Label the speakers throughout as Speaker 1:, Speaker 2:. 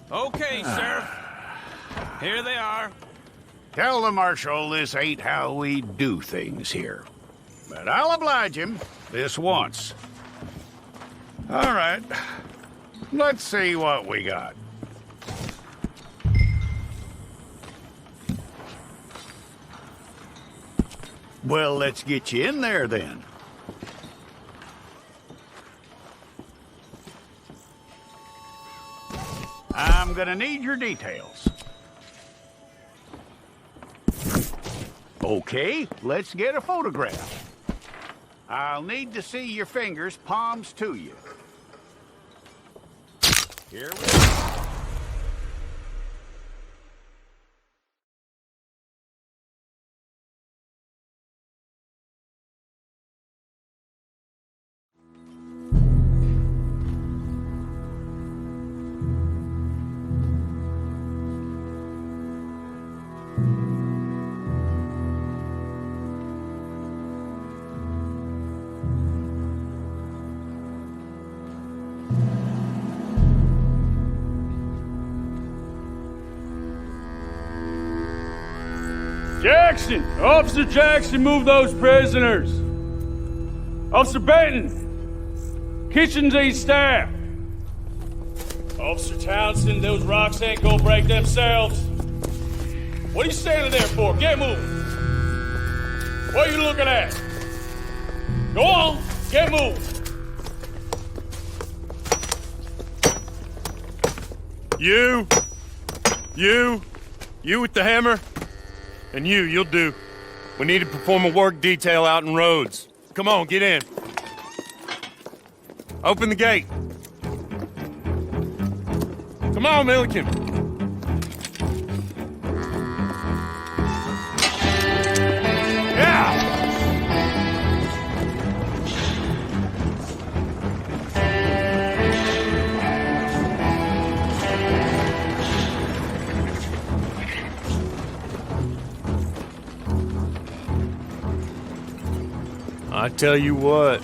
Speaker 1: Okay, Sheriff. Here they are.
Speaker 2: Tell the Marshal this ain't how we do things here. But I'll oblige him this once. All right. Let's see what we got. Well, let's get you in there then. I'm gonna need your details. Okay, let's get a photograph. I'll need to see your fingers, palms to you. Here we go.
Speaker 3: Jackson! Officer Jackson, move those prisoners! Officer Benton! Kitchens ain't staff! Officer Townsend, those rocks ain't gonna break themselves. What are you standing there for? Get moving! What are you looking at? Go on, get moving! You with the hammer? And you'll do. We need to perform a work detail out in Rhodes. Come on, get in. Open the gate. Come on, Milliken. Yeah! I tell you what,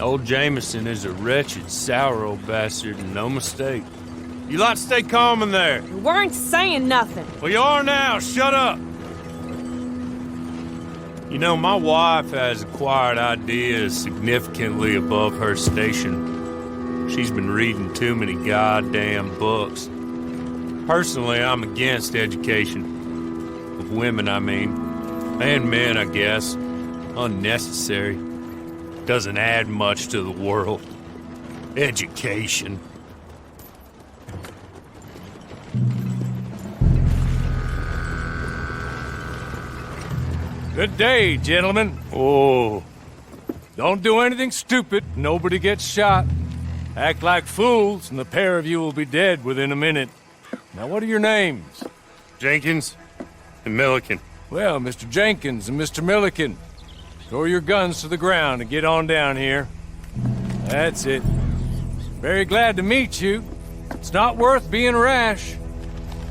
Speaker 3: old Jameson is a wretched, sour old bastard, and no mistake. You lot stay calm in there.
Speaker 4: You weren't saying nothing.
Speaker 3: Well, you are now. Shut up. You know, my wife has acquired ideas significantly above her station. She's been reading too many goddamn books. Personally, I'm against education. Of women, I mean. And men, I guess. Unnecessary. Doesn't add much to the world. Education.
Speaker 5: Good day, gentlemen.
Speaker 3: Oh.
Speaker 5: Don't do anything stupid. Nobody gets shot. Act like fools, and the pair of you will be dead within a minute. Now, what are your names?
Speaker 3: Jenkins and Milliken.
Speaker 5: Well, Mr. Jenkins and Mr. Milliken, throw your guns to the ground and get on down here. That's it. Very glad to meet you. It's not worth being rash.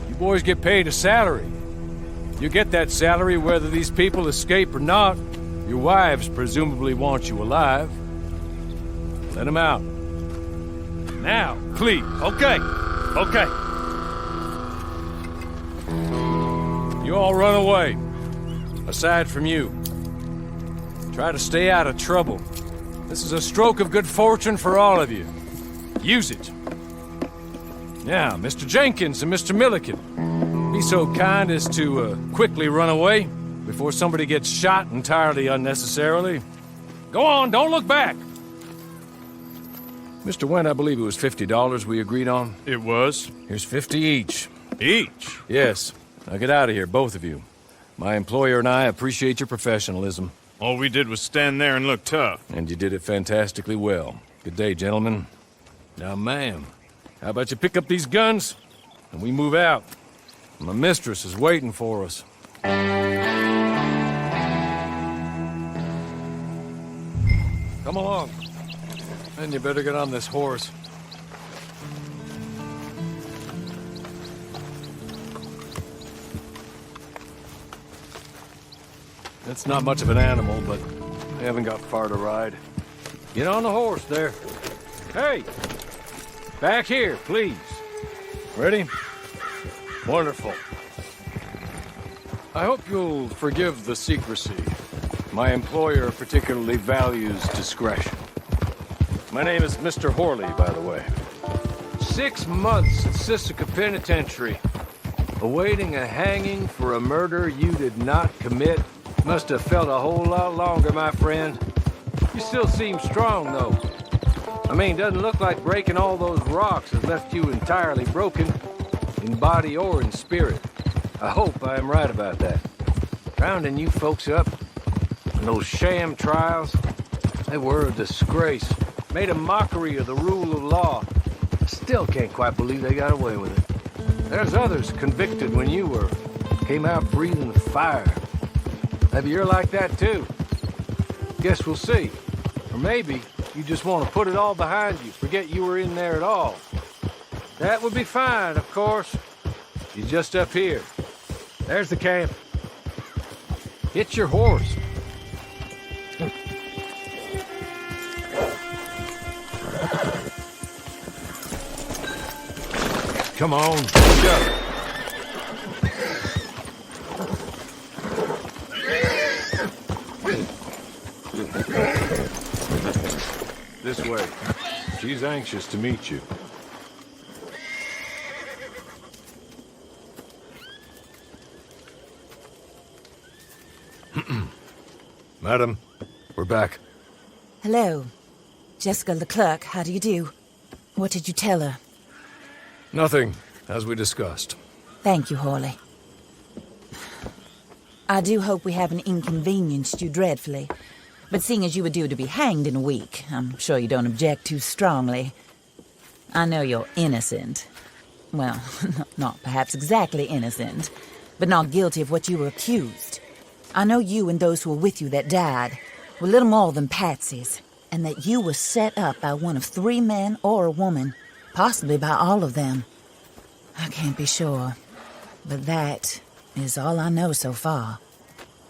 Speaker 5: You boys get paid a salary. You get that salary whether these people escape or not. Your wives presumably want you alive. Let them out. Now, please.
Speaker 3: Okay.
Speaker 5: You all run away. Aside from you. Try to stay out of trouble. This is a stroke of good fortune for all of you. Use it. Now, Mr. Jenkins and Mr. Milliken, be so kind as to quickly run away before somebody gets shot entirely unnecessarily. Go on, don't look back. Mr. Wendt, I believe it was $50 we agreed on.
Speaker 3: It was.
Speaker 5: Here's 50 each.
Speaker 3: Each?
Speaker 5: Yes. Now get out of here, both of you. My employer and I appreciate your professionalism.
Speaker 3: All we did was stand there and look tough.
Speaker 5: And you did it fantastically well. Good day, gentlemen. Now, ma'am, how about you pick up these guns and we move out? My mistress is waiting for us. Come along. And you better get on this horse. It's not much of an animal, but they haven't got far to ride. Get on the horse there. Hey! Back here, please. Ready? Wonderful. I hope you'll forgive the secrecy. My employer particularly values discretion. My name is Mr. Horley, by the way. 6 months at Sisika Penitentiary, awaiting a hanging for a murder you did not commit. Must have felt a whole lot longer, my friend. You still seem strong, though. I mean, doesn't look like breaking all those rocks has left you entirely broken, in body or in spirit. I hope I am right about that. Rounding you folks up, and those sham trials, they were a disgrace. Made a mockery of the rule of law. Still can't quite believe they got away with it. There's others convicted when you were. Came out breathing fire. Maybe you're like that too. Guess we'll see. Or maybe you just want to put it all behind you, forget you were in there at all. That would be fine, of course. You're just up here. There's the camp. Hit your horse. Come on, go. This way. She's anxious to meet you. Madam, we're back.
Speaker 4: Hello. Jessica LeClerk, how do you do? What did you tell her?
Speaker 5: Nothing, as we discussed.
Speaker 4: Thank you, Horley. I do hope we haven't inconvenienced you dreadfully. But seeing as you were due to be hanged in a week, I'm sure you don't object too strongly. I know you're innocent. Well, not perhaps exactly innocent, but not guilty of what you were accused. I know you and those who were with you that died were little more than patsies, and that you were set up by one of 3 men or a woman, possibly by all of them. I can't be sure, but that is all I know so far.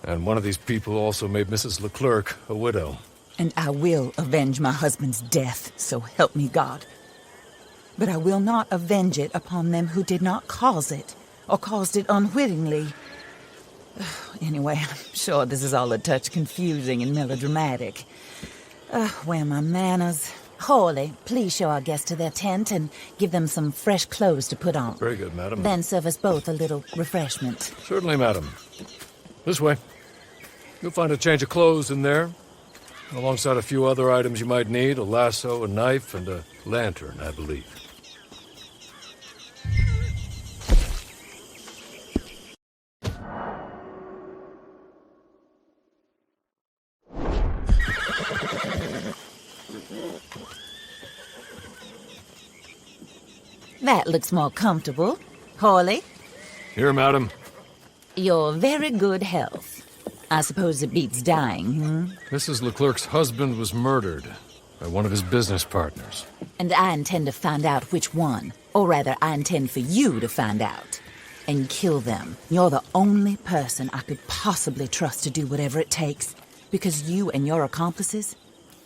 Speaker 5: And one of these people also made Mrs. LeClerk a widow.
Speaker 4: And I will avenge my husband's death, so help me God. But I will not avenge it upon them who did not cause it, or caused it unwittingly. Anyway, I'm sure this is all a touch confusing and melodramatic. Where are my manners? Horley, please show our guests to their tent and give them some fresh clothes to put on.
Speaker 5: Very good, madam.
Speaker 4: Then serve us both a little refreshment.
Speaker 5: Certainly, madam. This way. You'll find a change of clothes in there, alongside a few other items you might need, a lasso, a knife, and a lantern, I believe.
Speaker 4: That looks more comfortable. Horley,
Speaker 5: Here, madam.
Speaker 4: your very good health. I suppose it beats dying, hmm?
Speaker 5: Mrs. LeClerc's husband was murdered by one of his business partners.
Speaker 4: And I intend to find out which one. Or rather, I intend for you to find out. And kill them. You're the only person I could possibly trust to do whatever it takes. Because you and your accomplices,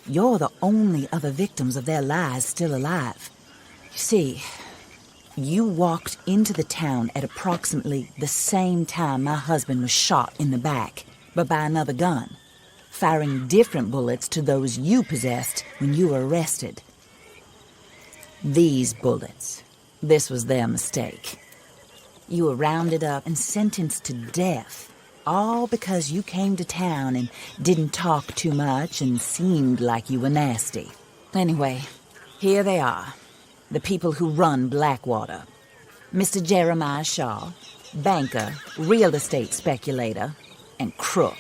Speaker 4: you're the only other victims of their lies still alive. You see, you walked into the town at approximately the same time my husband was shot in the back, but by another gun, firing different bullets to those you possessed when you were arrested. These bullets, this was their mistake. You were rounded up and sentenced to death, all because you came to town and didn't talk too much and seemed like you were nasty. Anyway, here they are, the people who run Blackwater. Mr. Jeremiah Shaw, banker, real estate speculator, and crook.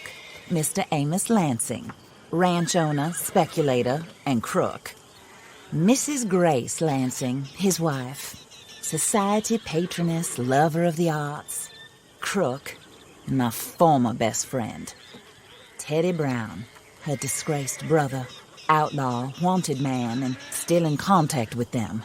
Speaker 4: Mr. Amos Lansing, ranch owner, speculator, and crook. Mrs. Grace Lansing, his wife, society patroness, lover of the arts, crook, and my former best friend. Teddy Brown, her disgraced brother, outlaw, wanted man, and still in contact with them.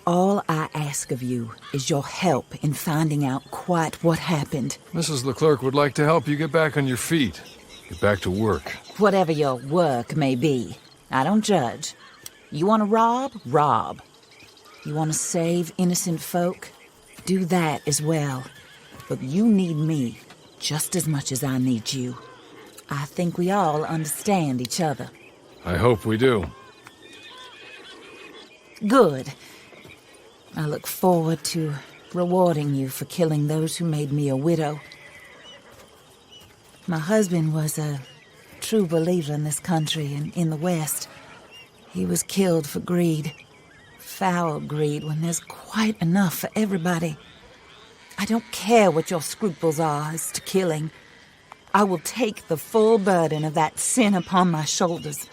Speaker 4: All I ask of you is your help in finding out quite what happened.
Speaker 5: Mrs. LeClerc would like to help you get back on your feet. Get back to work.
Speaker 4: Whatever your work may be, I don't judge. You want to rob? Rob. You want to save innocent folk? do that as well. But you need me just as much as I need you. I think we all understand each other.
Speaker 5: I hope we do.
Speaker 4: Good. I look forward to rewarding you for killing those who made me a widow. My husband was a true believer in this country and in the West. He was killed for greed. Foul greed when there's quite enough for everybody. I don't care what your scruples are as to killing. I will take the full burden of that sin upon my shoulders.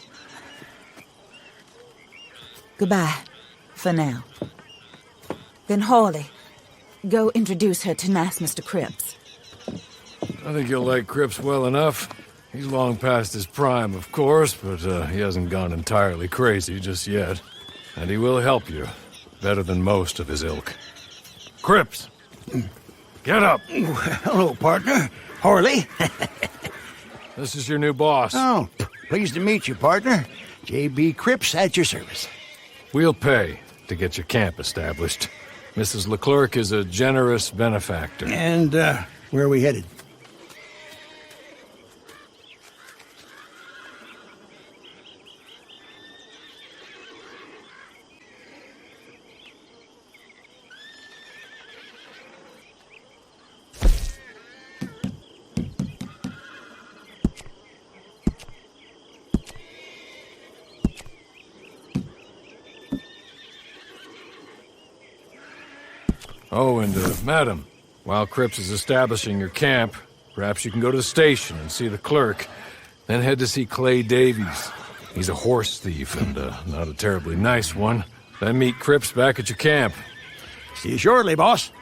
Speaker 4: Goodbye, for now. Then Hawley, go introduce her to nice Mr. Cripps.
Speaker 5: I think you'll like Cripps well enough. He's long past his prime, of course, but he hasn't gone entirely crazy just yet. And he will help you, better than most of his ilk. Cripps! Get up!
Speaker 6: Hello, partner. Hawley.
Speaker 5: This is your new boss.
Speaker 6: Oh, pleased to meet you, partner. J.B. Cripps at your service.
Speaker 5: We'll pay to get your camp established. Mrs. LeClerk is a generous benefactor.
Speaker 6: And, where are we headed?
Speaker 5: Oh, and, madam, while Cripps is establishing your camp, perhaps you can go to the station and see the clerk, then head to see Clay Davies. He's a horse thief and, not a terribly nice one. Then meet Cripps back at your camp.
Speaker 6: See you shortly, boss.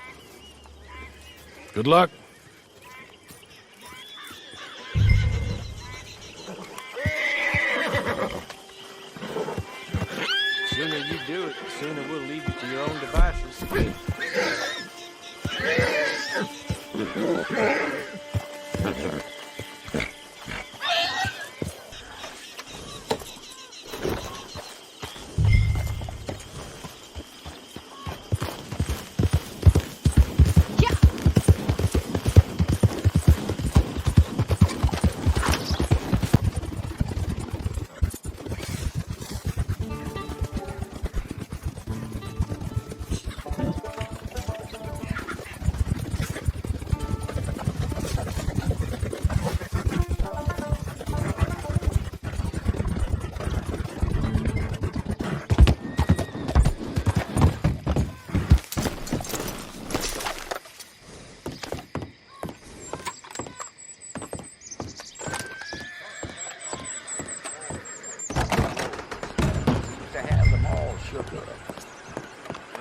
Speaker 5: Good luck.
Speaker 3: The sooner you do it, the sooner we'll leave you to your own devices.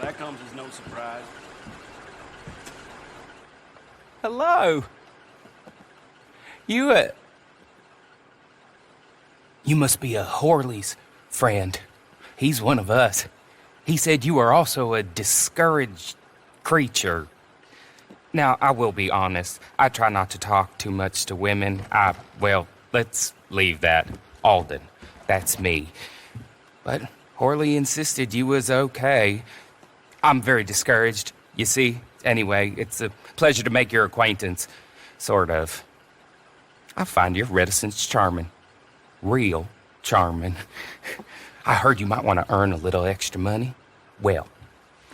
Speaker 1: That comes as no surprise.
Speaker 7: Hello. You must be a Horley's friend. He's one of us. He said you are also a discouraged creature. Now, I will be honest. I try not to talk too much to women. Well, let's leave that. Alden. That's me. But Horley insisted you was okay. I'm very discouraged, you see. Anyway, it's a pleasure to make your acquaintance. Sort of. I find your reticence charming. Real charming. I heard you might want to earn a little extra money. Well,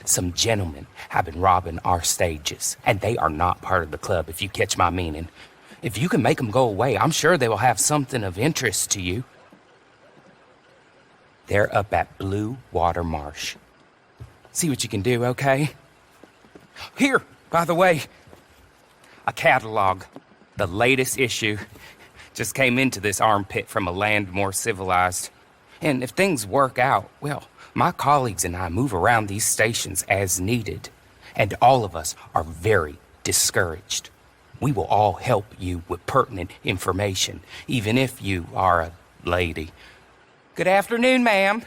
Speaker 7: some gentlemen have been robbing our stages, and they are not part of the club, if you catch my meaning. If you can make them go away, I'm sure they will have something of interest to you. They're up at Blue Water Marsh. See what you can do, okay? Here, by the way, a catalog. The latest issue. Just came into this armpit from a land more civilized. And if things work out, well, my colleagues and I move around these stations as needed. And all of us are very discouraged. We will all help you with pertinent information, even if you are a lady. Good afternoon, ma'am.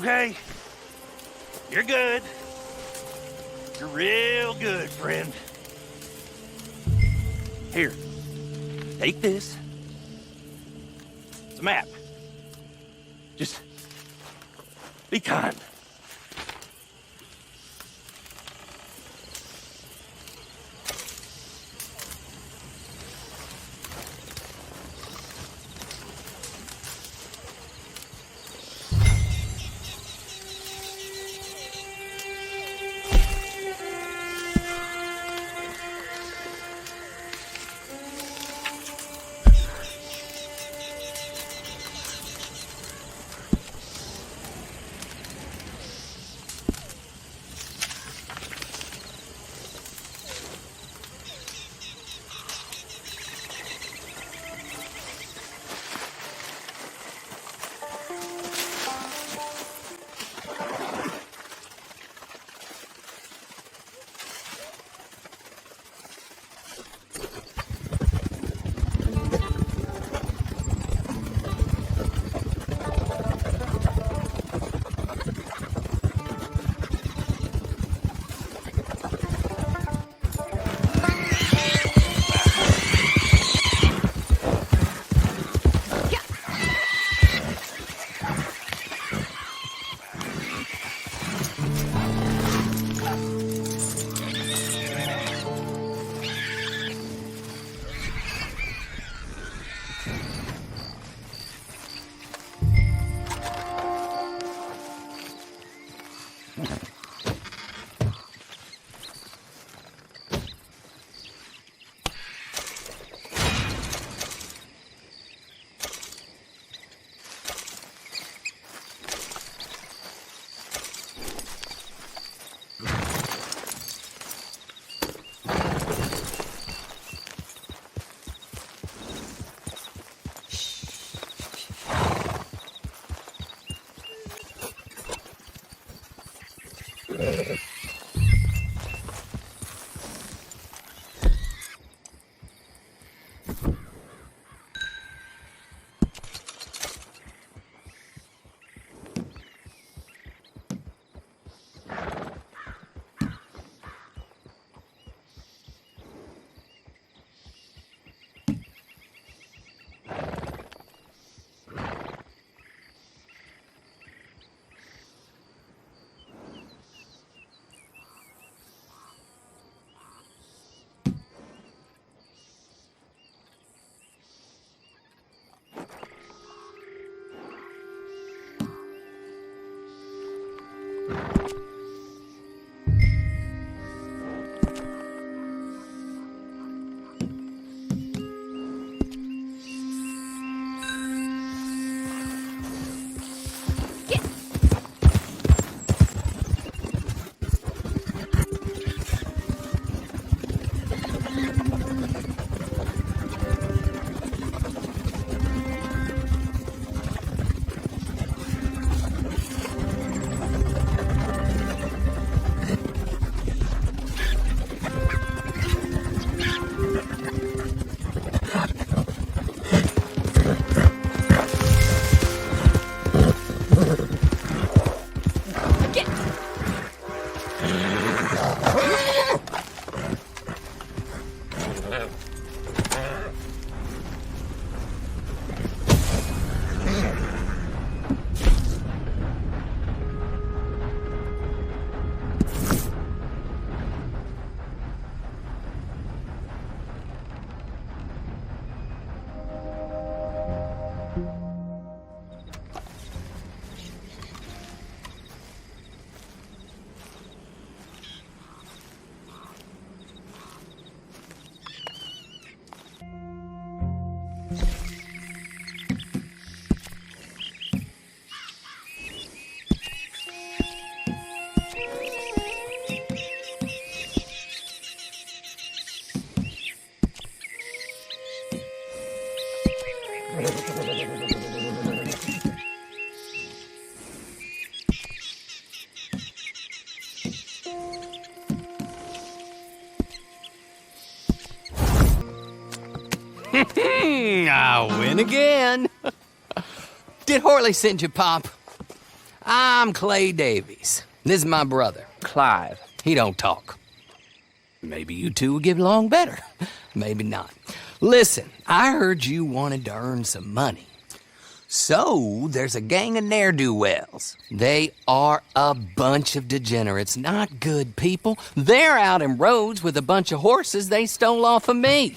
Speaker 1: okay? You're good. You're real good, friend. Here, take this. It's a map. Just be kind.
Speaker 8: I win again. Did Horley send you, Pop? I'm Clay Davies. This is my brother, Clive. He don't talk. Maybe you two will get along better. Maybe not. Listen, I heard you wanted to earn some money. So, there's a gang of ne'er-do-wells. They are a bunch of degenerates, not good people. They're out in roads with a bunch of horses they stole off of me.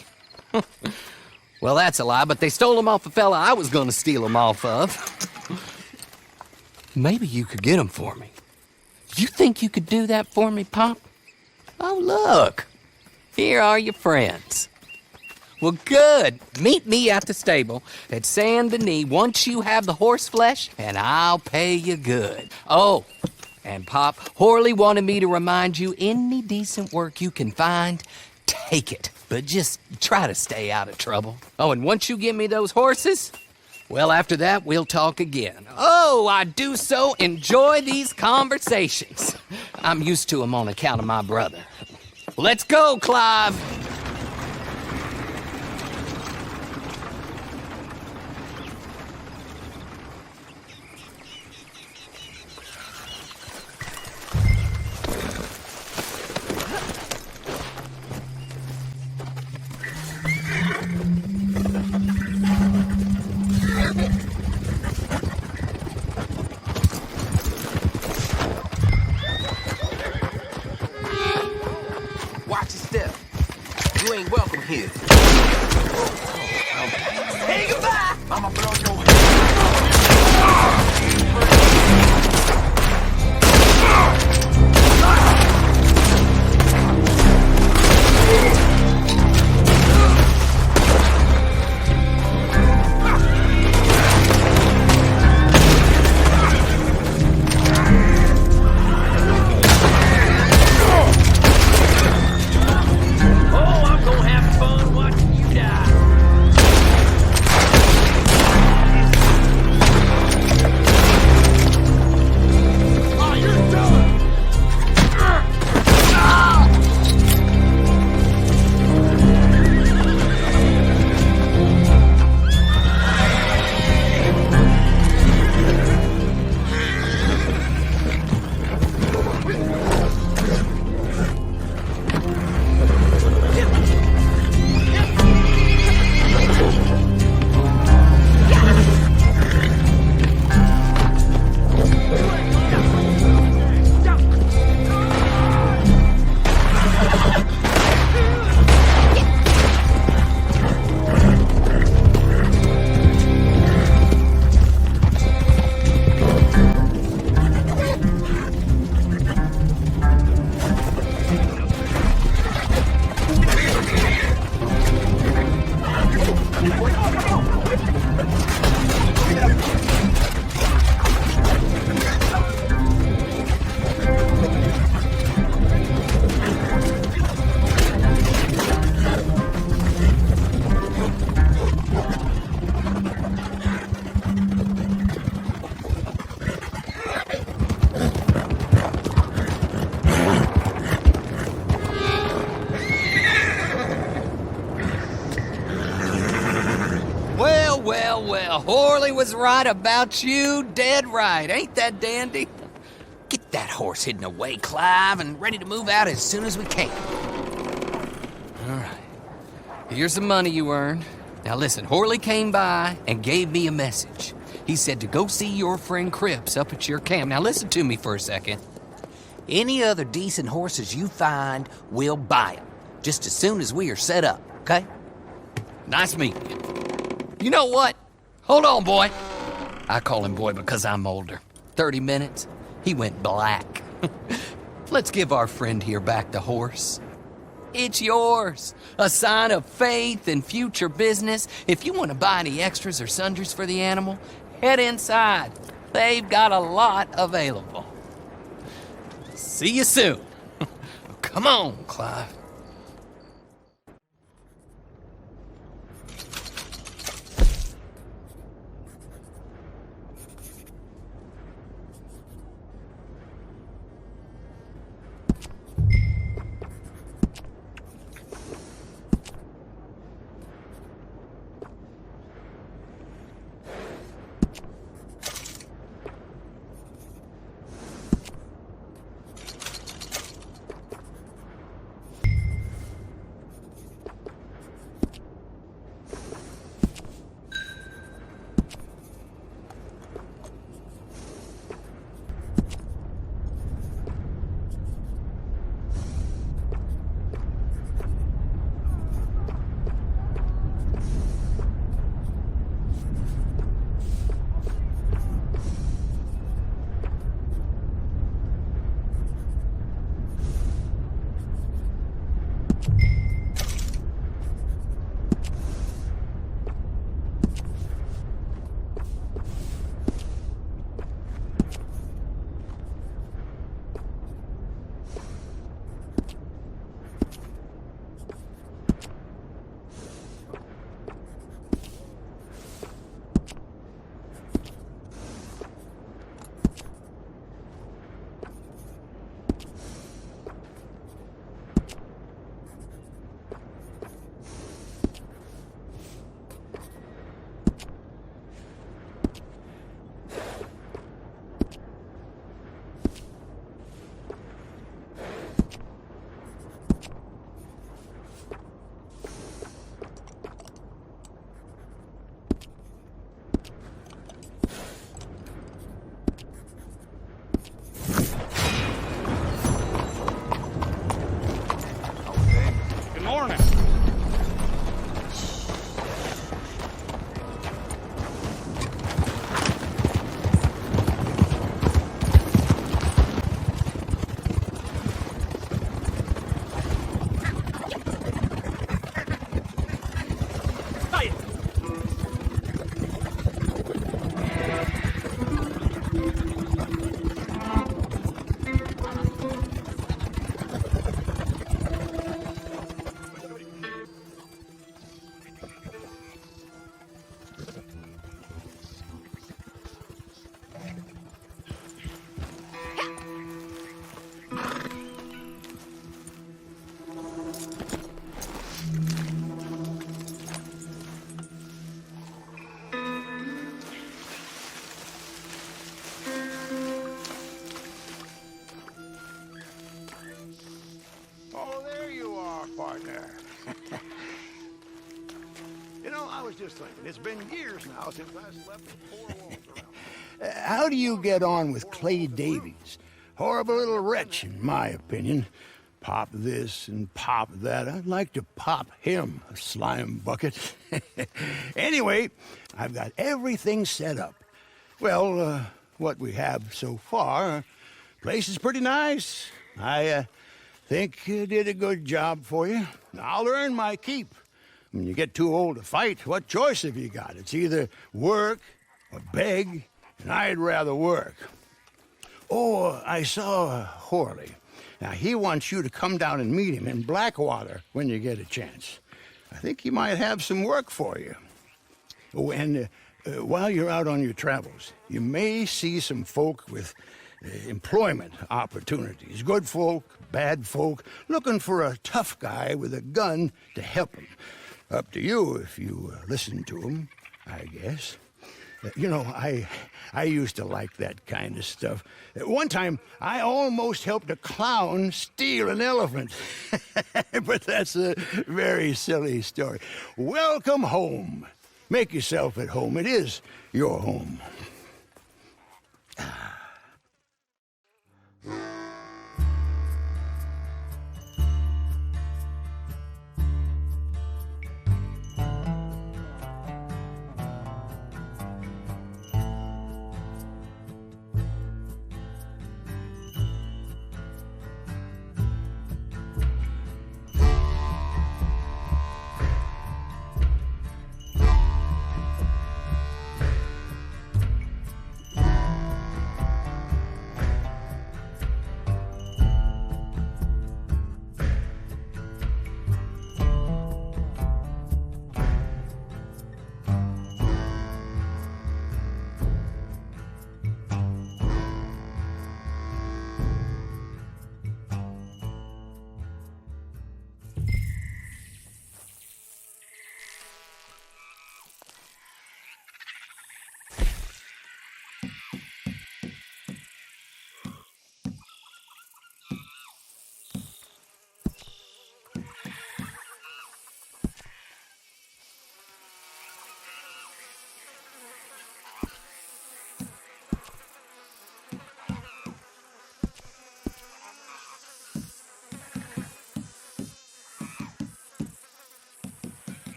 Speaker 8: Well, that's a lie, but they stole them off a fella I was gonna steal them off of. Maybe you could get them for me. You think you could do that for me, Pop? Oh, look. Here are your friends. Well, good. Meet me at the stable at Saint Denis once you have the horse flesh, and I'll pay you good. Oh, and Pop, Horley wanted me to remind you, any decent work you can find, take it. But just try to stay out of trouble. Oh, and once you give me those horses, well, after that, we'll talk again. Oh, I do so enjoy these conversations. I'm used to them on account of my brother. Let's go, Clive.
Speaker 9: Watch your step. You ain't welcome here. Hey, goodbye! I'ma blow your
Speaker 8: Well, Horley was right about you, dead right. Ain't that dandy? Get that horse hidden away, Clive, and ready to move out as soon as we can. All right. Here's the money you earned. Now listen, Horley came by and gave me a message. He said to go see your friend Cripps up at your camp. Now listen to me for a second. Any other decent horses you find, we'll buy them. Just as soon as we are set up, okay? Nice meeting you. You know what? Hold on, boy. I call him boy because I'm older. 30 minutes, he went black. Let's give our friend here back the horse. It's yours. A sign of faith and future business. If you want to buy any extras or sundries for the animal, head inside. They've got a lot available. See you soon. Come on, Clive.
Speaker 6: partner. You know, I was just thinking, it's been years now since I slept with four walls around. How do you get on with Clay Davies? Horrible little wretch, in my opinion. Pop this and pop that. I'd like to pop him, a slime bucket. Anyway, I've got everything set up. Well, what we have so far, place is pretty nice. I think you did a good job for you. I'll earn my keep. When you get too old to fight, what choice have you got? It's either work or beg, and I'd rather work. Oh, I saw Horley. Now, he wants you to come down and meet him in Blackwater when you get a chance. I think he might have some work for you. Oh, and while you're out on your travels, you may see some folk with employment opportunities. Good folk, bad folk, looking for a tough guy with a gun to help them. Up to you if you listen to them, I guess. You know, I used to like that kind of stuff. One time, I almost helped a clown steal an elephant. But that's a very silly story. Welcome home. Make yourself at home. It is your home.